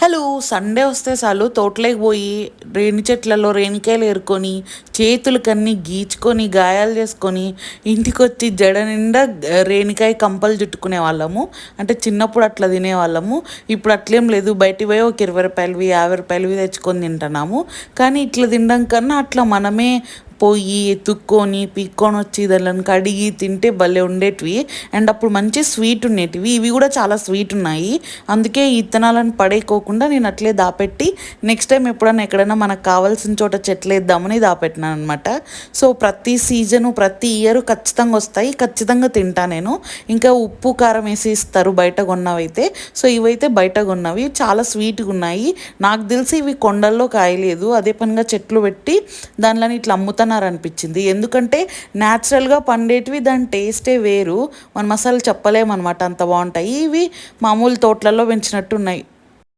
అసలు సండే వస్తే చాలు తోటలోకి పోయి రేణి చెట్లలో రేణికాయలు ఏరుకొని చేతులకన్నీ గీచుకొని గాయాలు చేసుకొని ఇంటికి వచ్చి జడ నిండా రేణికాయ కంపలు చుట్టుకునే వాళ్ళము. అంటే చిన్నప్పుడు అట్లా తినేవాళ్ళము. ఇప్పుడు అట్లేం లేదు, బయటికి పోయి ఒక 20 రూపాయలవి 50 రూపాయలవి తెచ్చుకొని తింటున్నాము. కానీ ఇట్లా తినడం కన్నా అట్లా మనమే పోయి ఎత్తుక్కొని పీక్కొని వచ్చి దాన్ని కడిగి తింటే భలే ఉండేటివి. అండ్ అప్పుడు మంచి స్వీట్ ఉండేటివి. ఇవి కూడా చాలా స్వీట్ ఉన్నాయి. అందుకే ఈ ఇత్తనాలను పడేయకోకుండా నేను అట్లే దాపెట్టి నెక్స్ట్ టైం ఎప్పుడైనా ఎక్కడైనా మనకు కావాల్సిన చోట చెట్లు వేద్దామని దాపెట్టినాను అనమాట. సో ప్రతి సీజను ప్రతి ఇయర్ ఖచ్చితంగా వస్తాయి, ఖచ్చితంగా తింటా నేను. ఇంకా ఉప్పు కారం వేసి ఇస్తారు బయట కొన్నవైతే. సో ఇవైతే బయట కొన్నవి చాలా స్వీట్గా ఉన్నాయి. నాకు తెలిసి ఇవి కొండల్లో కాయలేదు, అదే పనిగా చెట్లు పెట్టి దానిలో ఇట్లా అమ్ముతాను అనిపించింది. ఎందుకంటే న్యాచురల్గా పండేటివి దాని టేస్టే వేరు. మనం అసలు చెప్పలేమన్నమాట, అంత బాగుంటాయి. ఇవి మామూలు తోటలలో పెంచినట్టు ఉన్నాయి.